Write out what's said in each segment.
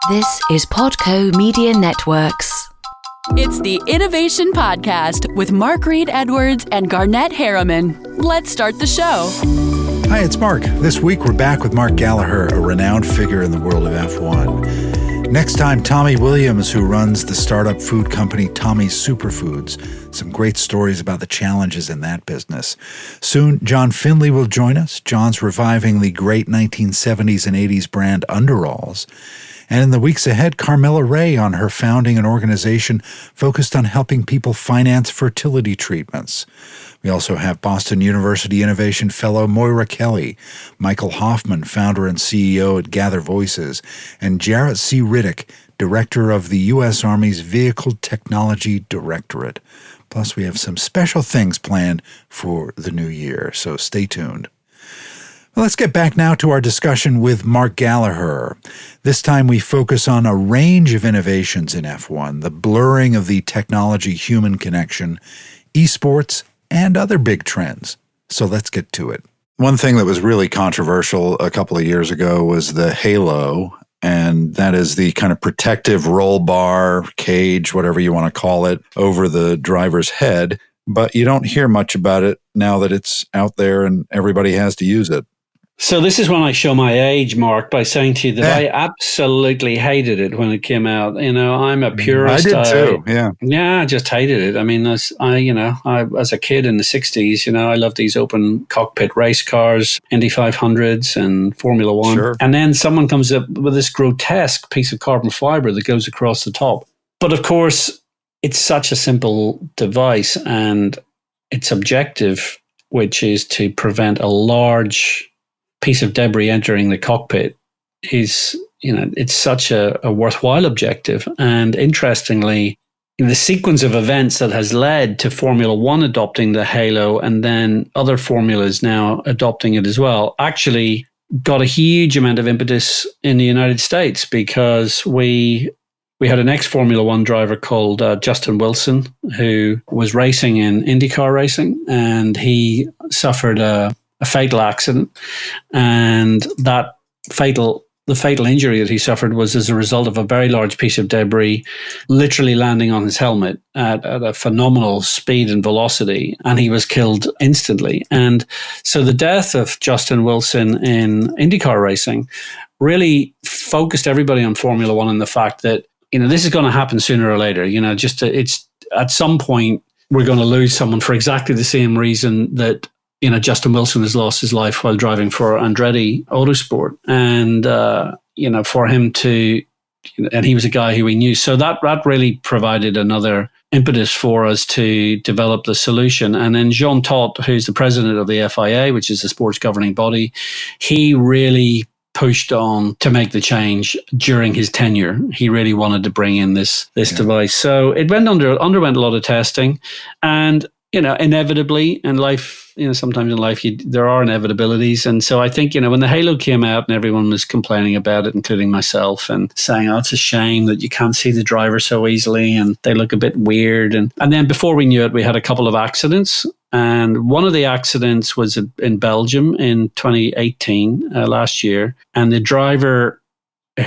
This is Podco Media Networks. It's the Innovation Podcast with Mark Reed Edwards and Garnett Harriman. Let's start the show. Hi, it's Mark. This week we're back with Mark Gallagher, a renowned figure in the world of F1. Next time, Tommy Williams, who runs the startup food company Tommy's Superfoods. Some great stories about the challenges in that business. Soon, John Finley will join us. John's reviving the great 1970s and 80s brand Underalls. And in the weeks ahead, Carmela Ray on her founding an organization focused on helping people finance fertility treatments. We also have Boston University Innovation Fellow Moira Kelly, Michael Hoffman, founder and CEO at Gather Voices, and Jarrett C. Riddick, director of the U.S. Army's Vehicle Technology Directorate. Plus, we have some special things planned for the new year, so stay tuned. Well, let's get back now to our discussion with Mark Gallagher. This time we focus on a range of innovations in F1, the blurring of the technology-human connection, esports, and other big trends. So let's get to it. One thing that was really controversial a couple of years ago was the halo, and that is the kind of protective roll bar, cage, whatever you want to call it, over the driver's head. But you don't hear much about it now that it's out there and everybody has to use it. So this is when I show my age, Mark, by saying to you that I absolutely hated it when it came out. You know, I'm a purist. I did too. Yeah, I just hated it. I mean, as a kid in the 60s, I loved these open cockpit race cars, Indy 500s and Formula One. Sure. And then someone comes up with this grotesque piece of carbon fiber that goes across the top. But of course, it's such a simple device and its objective, which is to prevent a large piece of debris entering the cockpit, is, it's such a worthwhile objective. And interestingly, in the sequence of events that has led to Formula One adopting the halo and then other formulas now adopting it as well, actually got a huge amount of impetus in the United States, because we had an ex-Formula One driver called Justin Wilson, who was racing in IndyCar racing, and he suffered a fatal accident, and the fatal injury that he suffered was as a result of a very large piece of debris literally landing on his helmet at a phenomenal speed and velocity, and he was killed instantly. And so the death of Justin Wilson in IndyCar racing really focused everybody on Formula One and the fact that, this is going to happen sooner or later. It's at some point we're going to lose someone for exactly the same reason that Justin Wilson has lost his life while driving for Andretti Autosport. And, for him to, and he was a guy who we knew. So that really provided another impetus for us to develop the solution. And then Jean Todt, who's the president of the FIA, which is the sports governing body, he really pushed on to make the change during his tenure. He really wanted to bring in this device. So it underwent a lot of testing, and inevitably in life, sometimes in life there are inevitabilities. And so I think, when the halo came out and everyone was complaining about it, including myself, and saying, oh, it's a shame that you can't see the driver so easily and they look a bit weird. And then before we knew it, we had a couple of accidents. And one of the accidents was in Belgium in 2018, last year. And the driver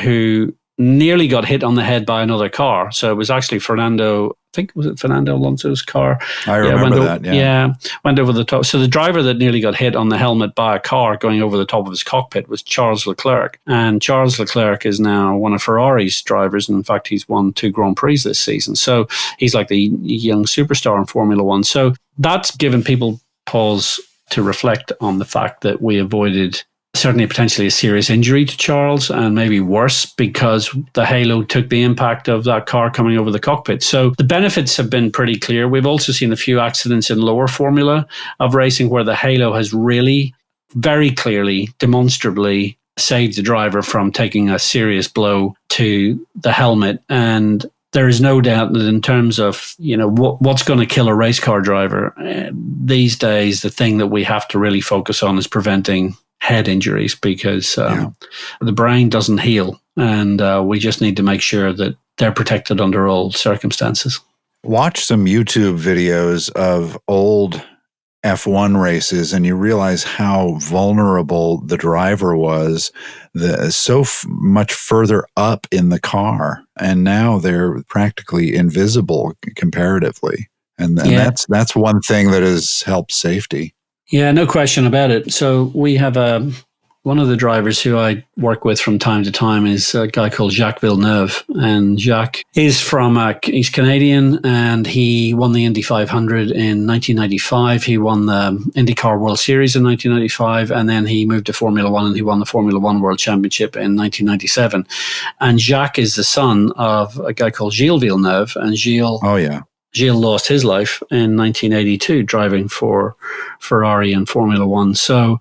who nearly got hit on the head by another car. So it was actually Fernando Alonso's car? I remember that, Yeah, went over the top. So the driver that nearly got hit on the helmet by a car going over the top of his cockpit was Charles Leclerc. And Charles Leclerc is now one of Ferrari's drivers. And in fact, he's won 2 Grand Prix this season. So he's like the young superstar in Formula One. So that's given people pause to reflect on the fact that we avoided certainly potentially a serious injury to Charles, and maybe worse, because the halo took the impact of that car coming over the cockpit. So the benefits have been pretty clear. We've also seen a few accidents in lower formula of racing where the halo has really very clearly, demonstrably saved the driver from taking a serious blow to the helmet. And there is no doubt that in terms of, what's going to kill a race car driver, these days, the thing that we have to really focus on is preventing head injuries, because the brain doesn't heal, and we just need to make sure that they're protected under all circumstances. Watch some YouTube videos of old F1 races, and you realize how vulnerable the driver was, much further up in the car, and now they're practically invisible comparatively. And that's one thing that has helped safety. Yeah, no question about it. So we have one of the drivers who I work with from time to time is a guy called Jacques Villeneuve. And Jacques is he's Canadian, and he won the Indy 500 in 1995. He won the IndyCar World Series in 1995, and then he moved to Formula One, and he won the Formula One World Championship in 1997. And Jacques is the son of a guy called Gilles Villeneuve, and Gilles lost his life in 1982 driving for Ferrari and Formula One. So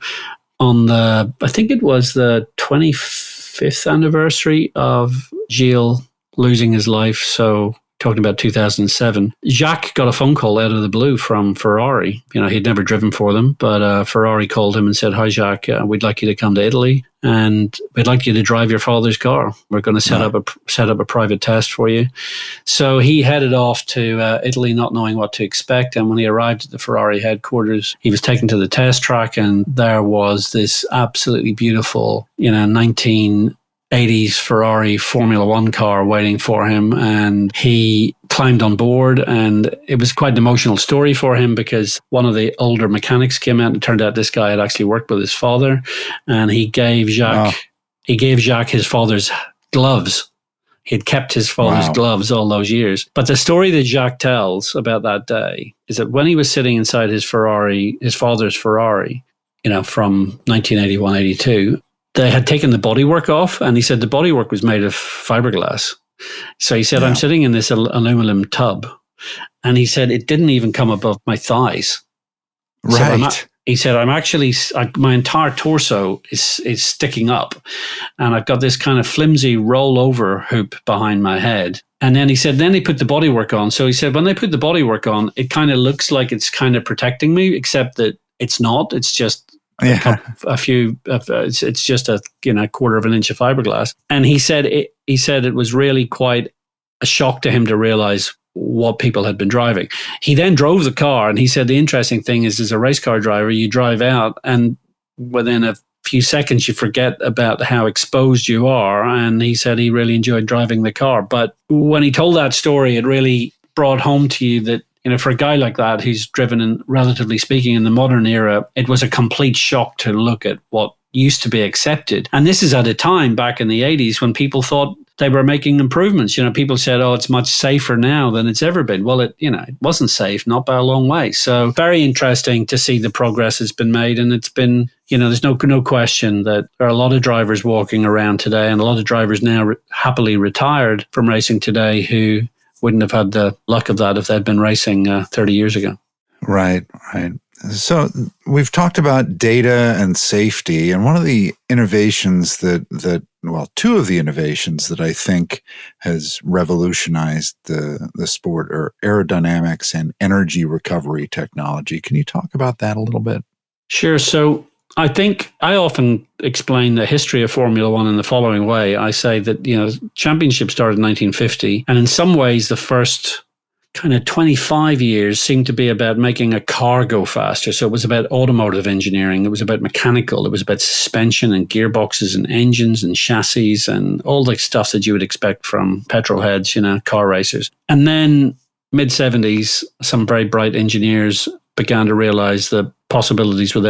on I think it was the 25th anniversary of Gilles losing his life, so talking about 2007, Jacques got a phone call out of the blue from Ferrari. He'd never driven for them, but Ferrari called him and said, "Hi, Jacques, we'd like you to come to Italy, and we'd like you to drive your father's car. We're going to set up a private test for you." So he headed off to Italy, not knowing what to expect. And when he arrived at the Ferrari headquarters, he was taken to the test track, and there was this absolutely beautiful, 1980s Ferrari Formula One car waiting for him, and he climbed on board, and it was quite an emotional story for him because one of the older mechanics came out, and it turned out this guy had actually worked with his father, and he gave Jacques his father's gloves. He'd kept his father's gloves all those years. But the story that Jacques tells about that day is that when he was sitting inside his father's Ferrari, from 1981-82, they had taken the bodywork off, and he said the bodywork was made of fiberglass. So he said, I'm sitting in this aluminum tub, and he said it didn't even come above my thighs. Right. He said, my entire torso is sticking up, and I've got this kind of flimsy rollover hoop behind my head. And then he said, then they put the bodywork on. So he said, when they put the bodywork on, it kind of looks like it's kind of protecting me, except that it's not. It's just it's just a quarter of an inch of fiberglass. And he said it was really quite a shock to him to realize what people had been driving. He then drove the car, and he said the interesting thing is, as a race car driver, you drive out, and within a few seconds you forget about how exposed you are. And he said he really enjoyed driving the car. But when he told that story, it really brought home to you that, for a guy like that who's driven, in, relatively speaking, in the modern era, it was a complete shock to look at what used to be accepted. And this is at a time back in the 80s when people thought they were making improvements. People said, oh, it's much safer now than it's ever been. Well, it wasn't safe, not by a long way. So very interesting to see the progress that's been made. And it's been, there's no question that there are a lot of drivers walking around today, and a lot of drivers now happily retired from racing today who wouldn't have had the luck of that if they'd been racing 30 years ago. Right. So we've talked about data and safety, and one of the innovations two of the innovations that I think has revolutionized the sport are aerodynamics and energy recovery technology. Can you talk about that a little bit? Sure. So I think I often explain the history of Formula One in the following way. I say that, championship started in 1950, and in some ways the first kind of 25 years seemed to be about making a car go faster. So it was about automotive engineering. It was about mechanical. It was about suspension and gearboxes and engines and chassis and all the stuff that you would expect from petrol heads, car racers. And then mid-70s, some very bright engineers began to realize the possibilities with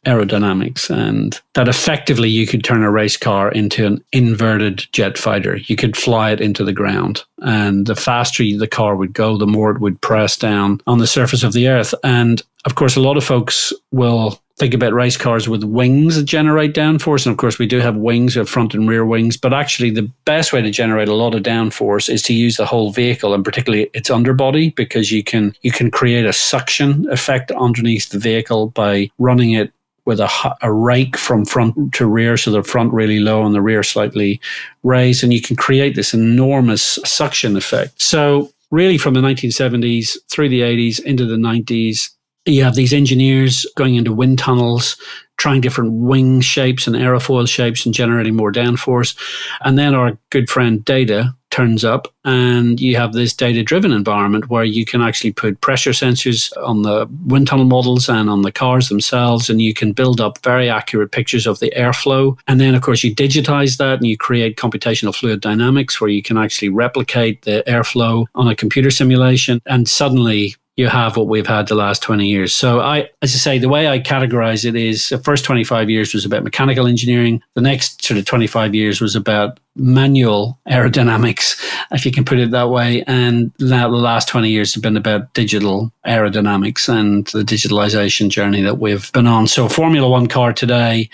aerodynamics, and that effectively you could turn a race car into an inverted jet fighter. You could fly it into the ground, and the faster the car would go, the more it would press down on the surface of the earth. And of course, a lot of folks will think about race cars with wings that generate downforce. And of course, we do have wings, front and rear wings, but actually the best way to generate a lot of downforce is to use the whole vehicle, and particularly its underbody, because you can create a suction effect underneath the vehicle by running it with a rake from front to rear, so the front really low and the rear slightly raised, and you can create this enormous suction effect. So really from the 1970s through the 80s into the 90s, you have these engineers going into wind tunnels, trying different wing shapes and aerofoil shapes and generating more downforce. And then our good friend data turns up, and you have this data-driven environment where you can actually put pressure sensors on the wind tunnel models and on the cars themselves, and you can build up very accurate pictures of the airflow. And then, of course, you digitize that and you create computational fluid dynamics where you can actually replicate the airflow on a computer simulation, and suddenly you have what we've had the last 20 years. So as I say, the way I categorize it is the first 25 years was about mechanical engineering. The next sort of 25 years was about manual aerodynamics, if you can put it that way. And now the last 20 years have been about digital aerodynamics and the digitalization journey that we've been on. So a Formula One car today,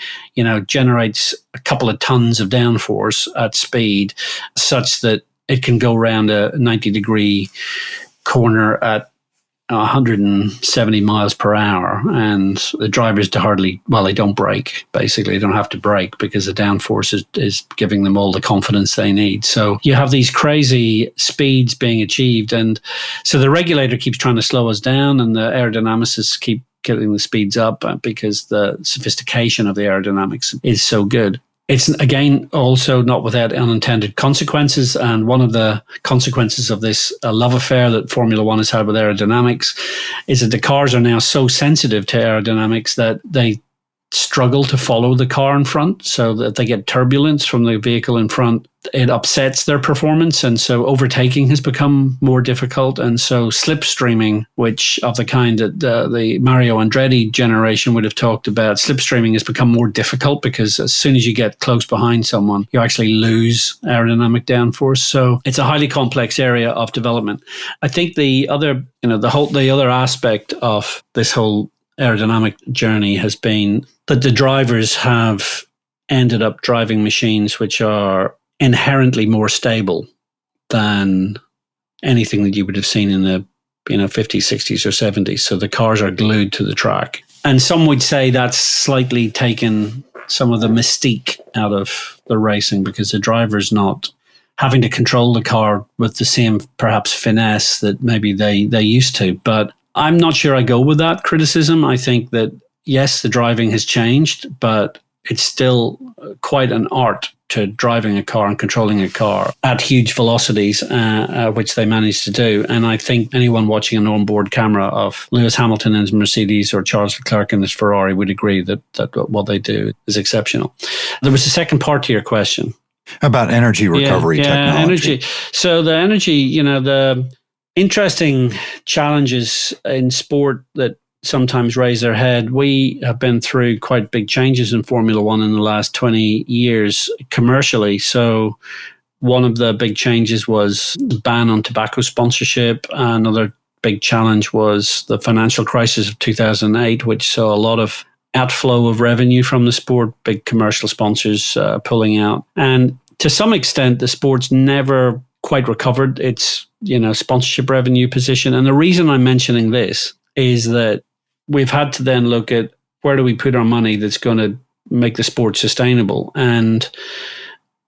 generates a couple of tons of downforce at speed such that it can go around a 90-degree corner at 170 miles per hour, and the drivers they don't brake. Basically, they don't have to brake because the downforce is giving them all the confidence they need. So you have these crazy speeds being achieved, and so the regulator keeps trying to slow us down, and the aerodynamicists keep getting the speeds up because the sophistication of the aerodynamics is so good. It's, again, also not without unintended consequences. And one of the consequences of this love affair that Formula One has had with aerodynamics is that the cars are now so sensitive to aerodynamics that they struggle to follow the car in front, so that they get turbulence from the vehicle in front. It upsets their performance, and so overtaking has become more difficult. And so slipstreaming, which of the kind that the Mario Andretti generation would have talked about, slipstreaming has become more difficult because as soon as you get close behind someone, you actually lose aerodynamic downforce. So it's a highly complex area of development. I think the other aspect of this whole aerodynamic journey has been that the drivers have ended up driving machines which are inherently more stable than anything that you would have seen in the 50s, 60s or 70s. So the cars are glued to the track. And some would say that's slightly taken some of the mystique out of the racing because the driver's not having to control the car with the same perhaps finesse that maybe they used to. But I'm not sure I go with that criticism. I think that, yes, the driving has changed, but it's still quite an art to driving a car and controlling a car at huge velocities, which they managed to do. And I think anyone watching an onboard camera of Lewis Hamilton in his Mercedes or Charles Leclerc in his Ferrari would agree that what they do is exceptional. There was a second part to your question. About energy recovery technology. Energy. So the energy, the interesting challenges in sport that sometimes raise their head. We have been through quite big changes in Formula One in the last 20 years commercially. So one of the big changes was the ban on tobacco sponsorship. Another big challenge was the financial crisis of 2008, which saw a lot of outflow of revenue from the sport, big commercial sponsors pulling out. And to some extent, the sport's never quite recovered its sponsorship revenue position. And the reason I'm mentioning this is that we've had to then look at where do we put our money that's going to make the sport sustainable. And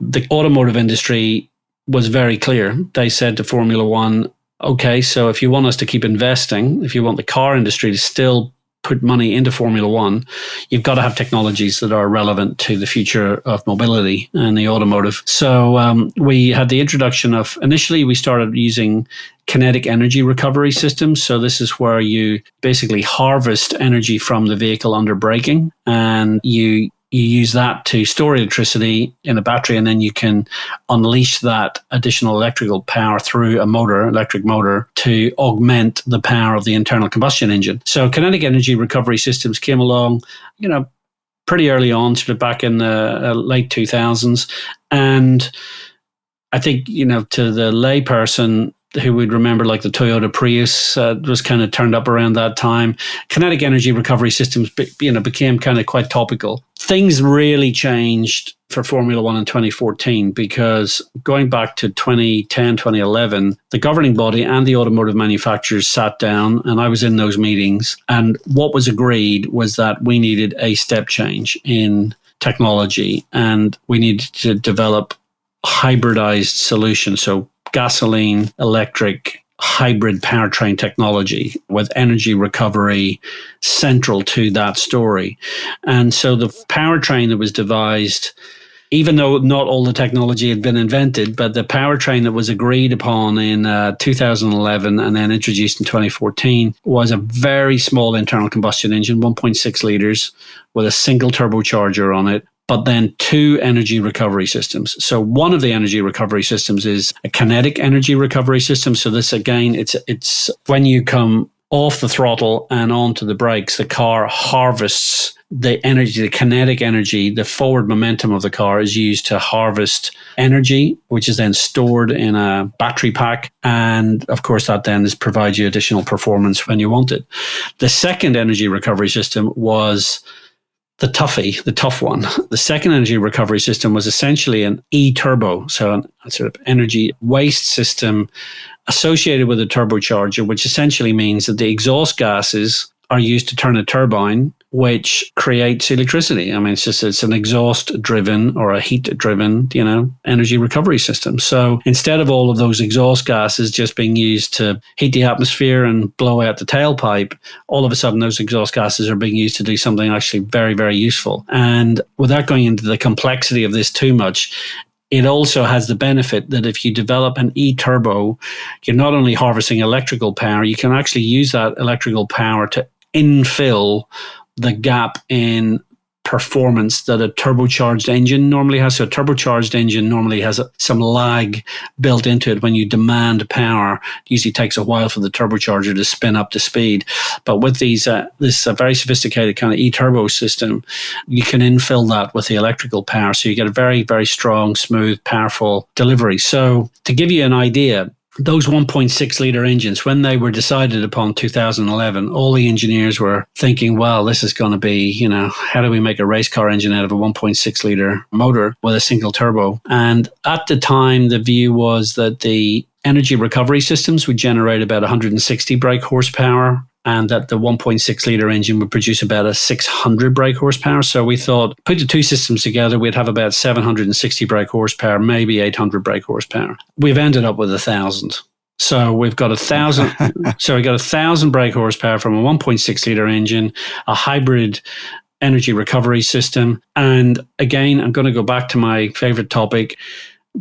the automotive industry was very clear. They said to Formula One, okay, so if you want us to keep investing, if you want the car industry to still put money into Formula One, you've got to have technologies that are relevant to the future of mobility and the automotive. So we had the introduction of, initially we started using kinetic energy recovery systems. So this is where you basically harvest energy from the vehicle under braking, and you use that to store electricity in a battery, and then you can unleash that additional electrical power through a electric motor, to augment the power of the internal combustion engine. So kinetic energy recovery systems came along, pretty early on, sort of back in the late 2000s. And I think, to the layperson who would remember, like the Toyota Prius was kind of turned up around that time, kinetic energy recovery systems became kind of quite topical. Things really changed for Formula One in 2014 because going back to 2010, 2011, the governing body and the automotive manufacturers sat down, and I was in those meetings, and what was agreed was that we needed a step change in technology and we needed to develop hybridized solutions. So gasoline, electric, hybrid powertrain technology with energy recovery central to that story. And so the powertrain that was devised, even though not all the technology had been invented, but the powertrain that was agreed upon in 2011 and then introduced in 2014 was a very small internal combustion engine, 1.6 litres, with a single turbocharger on it, but then 2 energy recovery systems. So one of the energy recovery systems is a kinetic energy recovery system. So this, again, it's when you come off the throttle and onto the brakes, the car harvests the energy, the kinetic energy. The forward momentum of the car is used to harvest energy, which is then stored in a battery pack. And of course, that then provides you additional performance when you want it. The second energy recovery system was the tough one. The second energy recovery system was essentially an e-turbo, so a sort of energy waste system associated with a turbocharger, which essentially means that the exhaust gases are used to turn a turbine, which creates electricity. I mean, it's an exhaust-driven or a heat-driven, energy recovery system. So instead of all of those exhaust gases just being used to heat the atmosphere and blow out the tailpipe, all of a sudden those exhaust gases are being used to do something actually very, very useful. And without going into the complexity of this too much, it also has the benefit that if you develop an e-turbo, you're not only harvesting electrical power, you can actually use that electrical power to infill the gap in performance that a turbocharged engine normally has. So a turbocharged engine normally has some lag built into it when you demand power. It usually takes a while for the turbocharger to spin up to speed. But with this very sophisticated kind of e-turbo system, you can infill that with the electrical power. So you get a very, very strong, smooth, powerful delivery. So to give you an idea, those 1.6 litre engines, when they were decided upon 2011, all the engineers were thinking, well, this is going to be, how do we make a race car engine out of a 1.6 litre motor with a single turbo? And at the time, the view was that the energy recovery systems would generate about 160 brake horsepower, and that the 1.6 litre engine would produce about a 600 brake horsepower. So we thought, put the two systems together, we'd have about 760 brake horsepower, maybe 800 brake horsepower. We've ended up with 1,000. So we've got 1,000. So we got 1,000 brake horsepower from a 1.6 litre engine, a hybrid energy recovery system. And again, I'm going to go back to my favorite topic.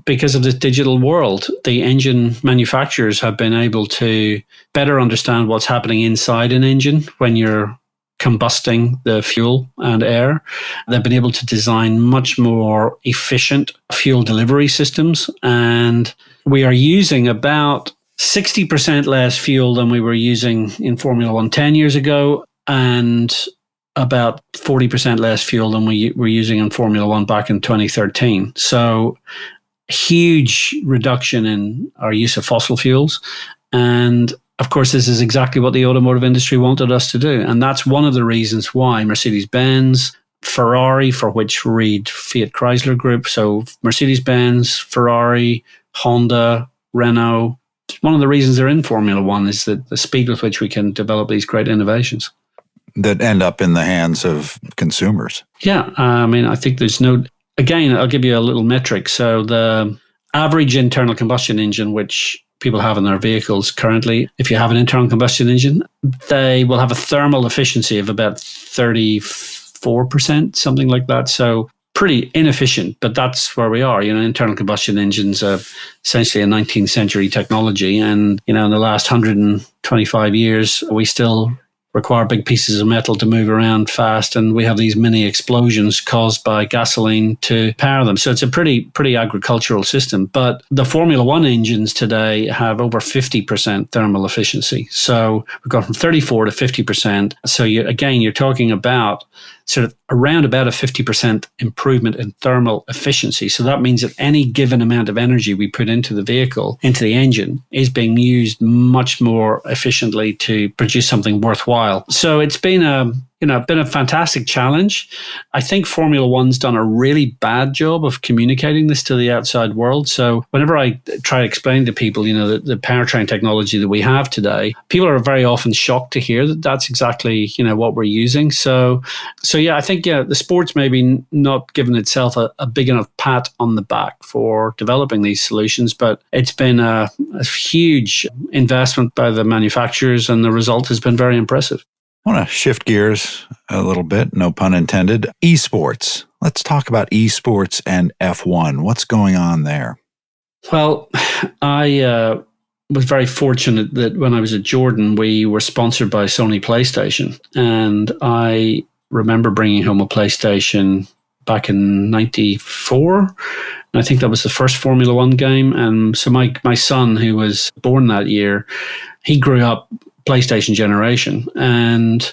Because of this digital world, the engine manufacturers have been able to better understand what's happening inside an engine when you're combusting the fuel and air. They've been able to design much more efficient fuel delivery systems. And we are using about 60% less fuel than we were using in Formula One 10 years ago, and about 40% less fuel than we were using in Formula One back in 2013. So huge reduction in our use of fossil fuels. And of course, this is exactly what the automotive industry wanted us to do. And that's one of the reasons why Mercedes-Benz, Ferrari, for which read Fiat Chrysler Group, so Mercedes-Benz, Ferrari, Honda, Renault, one of the reasons they're in Formula One is that the speed with which we can develop these great innovations that end up in the hands of consumers. Yeah, I think there's no... Again, I'll give you a little metric. So the average internal combustion engine, which people have in their vehicles currently, if you have an internal combustion engine, they will have a thermal efficiency of about 34%, something like that. So pretty inefficient, but that's where we are. Internal combustion engines are essentially a 19th century technology. And, in the last 125 years, we still require big pieces of metal to move around fast, and we have these mini explosions caused by gasoline to power them. So it's a pretty agricultural system. But the Formula One engines today have over 50% thermal efficiency. So we've gone from 34 to 50%. So you're talking about sort of around about a 50% improvement in thermal efficiency. So that means that any given amount of energy we put into the vehicle, into the engine, is being used much more efficiently to produce something worthwhile. So it's been been a fantastic challenge. I think Formula One's done a really bad job of communicating this to the outside world. So whenever I try to explain to people, the powertrain technology that we have today, people are very often shocked to hear that that's exactly, what we're using. So yeah, I think, the sport's maybe not given itself a big enough pat on the back for developing these solutions, but it's been a huge investment by the manufacturers, and the result has been very impressive. I want to shift gears a little bit, no pun intended. Esports. Let's talk about esports and F1. What's going on there? Well, I was very fortunate that when I was at Jordan, we were sponsored by Sony PlayStation. And I remember bringing home a PlayStation back in 94. And I think that was the first Formula One game. And so my son, who was born that year, he grew up PlayStation generation, and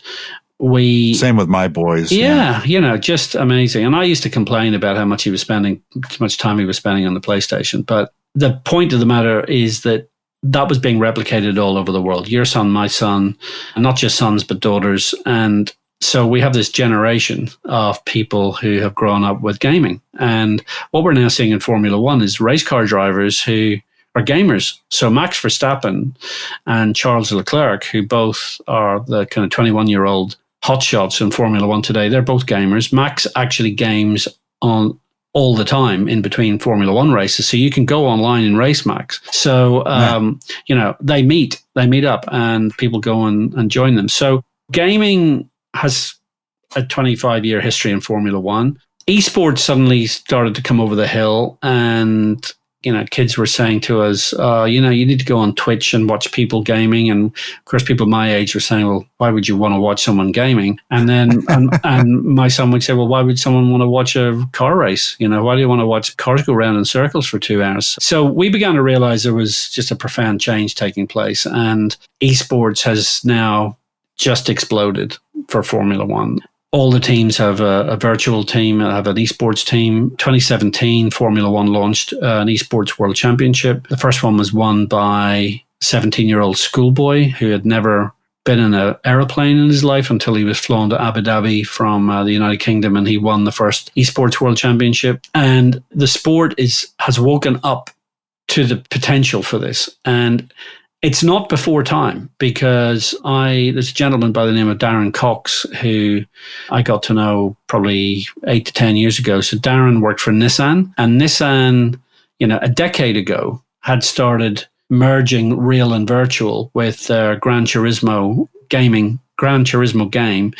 same with my boys. Yeah, just amazing. And I used to complain about how much time he was spending on the PlayStation. But the point of the matter is that was being replicated all over the world. Your son, my son, not just sons, but daughters. And so we have this generation of people who have grown up with gaming. And what we're now seeing in Formula One is race car drivers who are gamers. So Max Verstappen and Charles Leclerc, who both are the kind of 21-year-old hotshots in Formula One today, they're both gamers. Max actually games on all the time in between Formula One races. So you can go online and race Max. So, they meet up and people go and join them. So gaming has a 25-year history in Formula One. Esports suddenly started to come over the hill, and kids were saying to us, you need to go on Twitch and watch people gaming. And of course, people my age were saying, well, why would you want to watch someone gaming? And then, and my son would say, well, why would someone want to watch a car race? Why do you want to watch cars go around in circles for 2 hours? So we began to realize there was just a profound change taking place. And esports has now just exploded for Formula One. All the teams have a virtual team, have an esports team. 2017, Formula One launched an esports world championship. The first one was won by a 17-year-old schoolboy who had never been in an aeroplane in his life until he was flown to Abu Dhabi from the United Kingdom, and he won the first esports world championship. And the sport has woken up to the potential for this. And it's not before time, because there's a gentleman by the name of Darren Cox who I got to know probably 8 to 10 years ago. So Darren worked for Nissan, and Nissan, a decade ago had started merging real and virtual with their Gran Turismo game.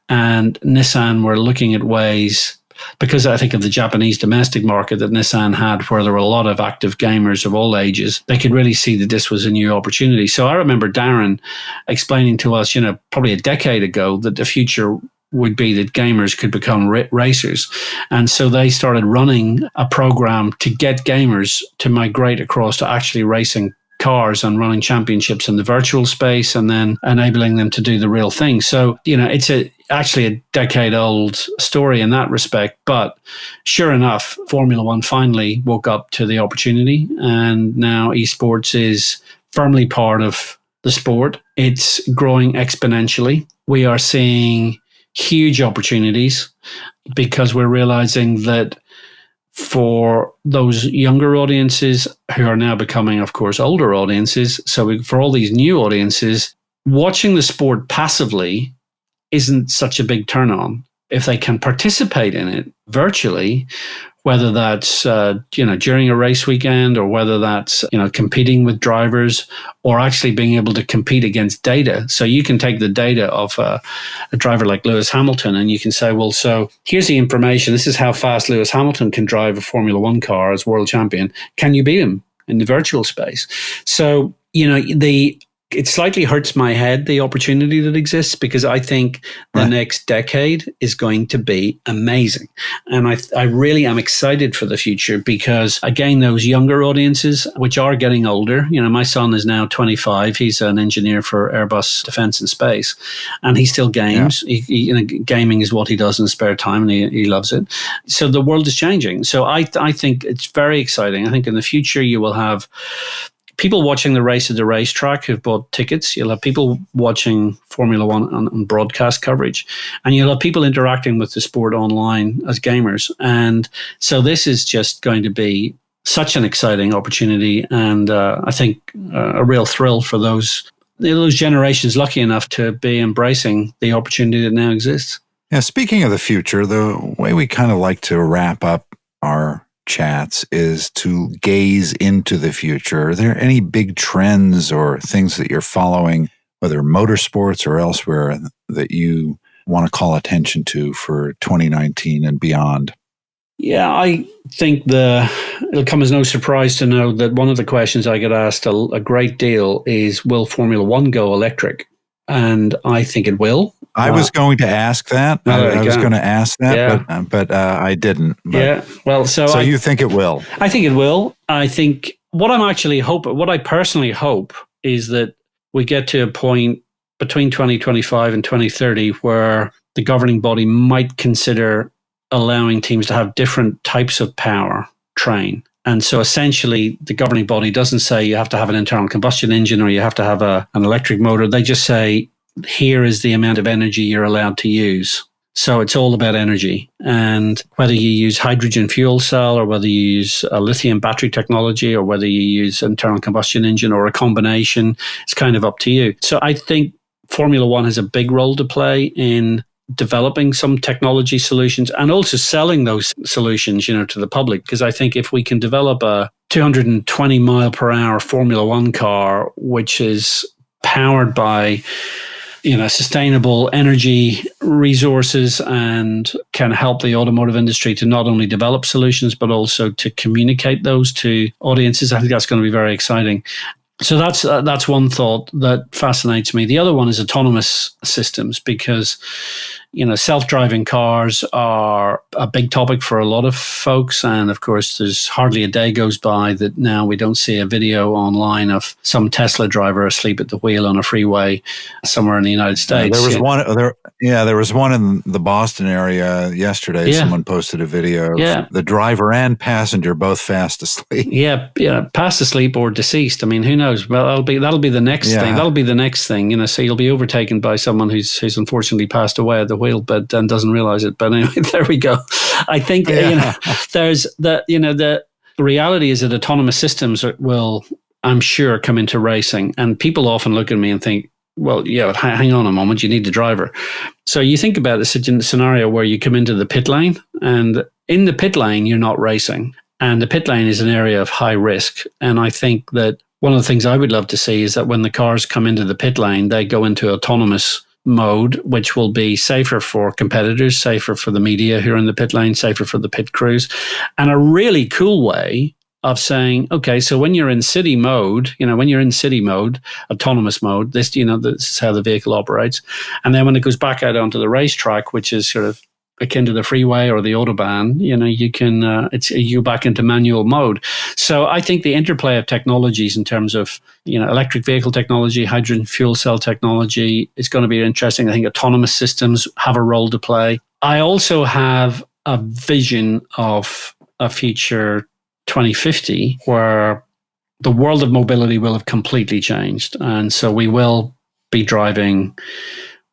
And Nissan were looking at ways, because I think of the Japanese domestic market that Nissan had, where there were a lot of active gamers of all ages, they could really see that this was a new opportunity. So I remember Darren explaining to us, probably a decade ago, that the future would be that gamers could become racers. And so they started running a program to get gamers to migrate across to actually racing cars and running championships in the virtual space, and then enabling them to do the real thing. So, it's actually a decade-old story in that respect. But sure enough, Formula One finally woke up to the opportunity, and now esports is firmly part of the sport. It's growing exponentially. We are seeing huge opportunities because we're realizing that for those younger audiences who are now becoming, of course, older audiences. So for all these new audiences, watching the sport passively isn't such a big turn on. If they can participate in it virtually, whether that's, during a race weekend, or whether that's, competing with drivers, or actually being able to compete against data. So you can take the data of a driver like Lewis Hamilton, and you can say, well, so here's the information. This is how fast Lewis Hamilton can drive a Formula One car as world champion. Can you beat him in the virtual space? So, it slightly hurts my head, the opportunity that exists, because I think the next decade is going to be amazing. And I really am excited for the future, because, again, those younger audiences, which are getting older, my son is now 25. He's an engineer for Airbus Defence and Space, and he still games. Yeah. Gaming is what he does in his spare time, and he loves it. So the world is changing. So I think it's very exciting. I think in the future you will have people watching the race at the racetrack who've bought tickets. You'll have people watching Formula One on broadcast coverage, and you'll have people interacting with the sport online as gamers. And so this is just going to be such an exciting opportunity, and I think a real thrill for those generations lucky enough to be embracing the opportunity that now exists. Yeah, speaking of the future, the way we kind of like to wrap up our chats is to gaze into the future. Are there any big trends or things that you're following, whether motorsports or elsewhere, that you want to call attention to for 2019 and beyond? Yeah, I think it'll come as no surprise to know that one of the questions I get asked a great deal is, will Formula One go electric? And I think it will. I was going to ask that. I was going to ask that, yeah. but I didn't. But, yeah, well, so you think it will? I think it will. I think what I personally hope is that we get to a point between 2025 and 2030 where the governing body might consider allowing teams to have different types of power train. And so essentially the governing body doesn't say you have to have an internal combustion engine or you have to have an electric motor. They just say, here is the amount of energy you're allowed to use. So it's all about energy. And whether you use hydrogen fuel cell or whether you use a lithium battery technology or whether you use internal combustion engine or a combination, it's kind of up to you. So I think Formula One has a big role to play in developing some technology solutions and also selling those solutions, to the public. Because I think if we can develop a 220 mile per hour Formula One car, which is powered by sustainable energy resources and can help the automotive industry to not only develop solutions, but also to communicate those to audiences, I think that's going to be very exciting. So that's one thought that fascinates me. The other one is autonomous systems, because self-driving cars are a big topic for a lot of folks. And of course, there's hardly a day goes by that now we don't see a video online of some Tesla driver asleep at the wheel on a freeway somewhere in the United States. There was one in the Boston area yesterday. Yeah. Someone posted a video of the driver and passenger both fast asleep. Yeah, fast asleep or deceased. I mean, who knows? Well, that'll be the next thing. That'll be the next thing. So you'll be overtaken by someone who's unfortunately passed away at the wheel, but doesn't realize it. But anyway, there we go. I think there's the reality is that autonomous systems will, I'm sure, come into racing, and people often look at me and think, well, yeah, hang on a moment, you need the driver. So you think about this scenario where you come into the pit lane, and in the pit lane you're not racing, and the pit lane is an area of high risk. And I think that one of the things I would love to see is that when the cars come into the pit lane, they go into autonomous mode, which will be safer for competitors, safer for the media who are in the pit lane, safer for the pit crews, and a really cool way of saying, okay, so when you're in city mode, autonomous mode, this is how the vehicle operates. And then when it goes back out onto the racetrack, which is sort of akin to the freeway or the Autobahn, you go back into manual mode. So I think the interplay of technologies in terms of, electric vehicle technology, hydrogen fuel cell technology is going to be interesting. I think autonomous systems have a role to play. I also have a vision of a future 2050 where the world of mobility will have completely changed. And so we will be driving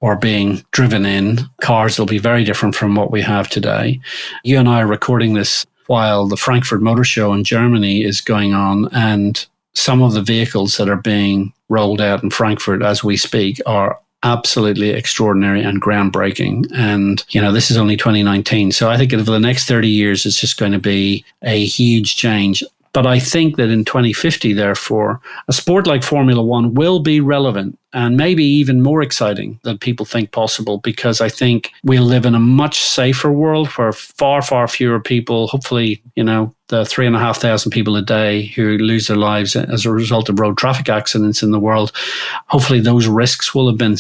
or being driven in cars. Will be very different from what we have today. You and I are recording this while the Frankfurt Motor Show in Germany is going on, and some of the vehicles that are being rolled out in Frankfurt as we speak are absolutely extraordinary and groundbreaking. And, this is only 2019. So I think over the next 30 years, it's just going to be a huge change. But I think that in 2050, therefore, a sport like Formula One will be relevant and maybe even more exciting than people think possible, because I think we'll live in a much safer world where far, far fewer people, hopefully, the 3,500 people a day who lose their lives as a result of road traffic accidents in the world, hopefully those risks will have been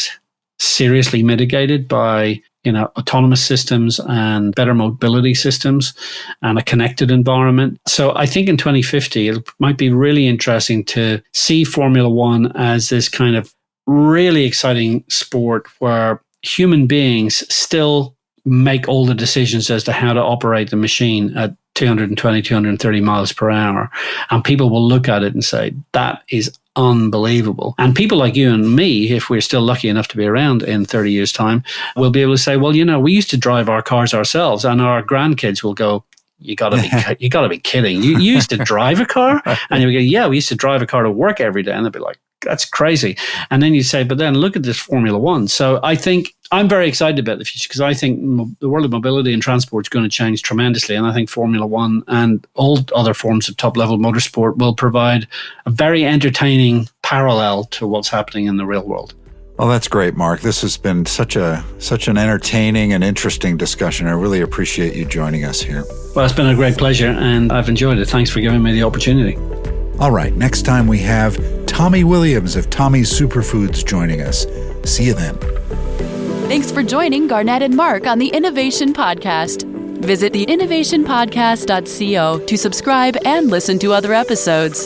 seriously mitigated by autonomous systems and better mobility systems and a connected environment. So I think in 2050, it might be really interesting to see Formula One as this kind of really exciting sport where human beings still make all the decisions as to how to operate the machine at 220, 230 miles per hour. And people will look at it and say, that is unbelievable. And people like you and me, if we're still lucky enough to be around in 30 years' time, will be able to say, well, we used to drive our cars ourselves, and our grandkids will go, you gotta be kidding. You used to drive a car? And you go, yeah, we used to drive a car to work every day. And they'll be like, that's crazy. And then you say, but then look at this Formula One. So I think I'm very excited about the future, because I think the world of mobility and transport is going to change tremendously. And I think Formula One and all other forms of top-level motorsport will provide a very entertaining parallel to what's happening in the real world. Well, that's great, Mark. This has been such an entertaining and interesting discussion. I really appreciate you joining us here. Well, it's been a great pleasure, and I've enjoyed it. Thanks for giving me the opportunity. All right, next time we have Tommy Williams of Tommy's Superfoods joining us. See you then. Thanks for joining Garnett and Mark on the Innovation Podcast. Visit theinnovationpodcast.co to subscribe and listen to other episodes.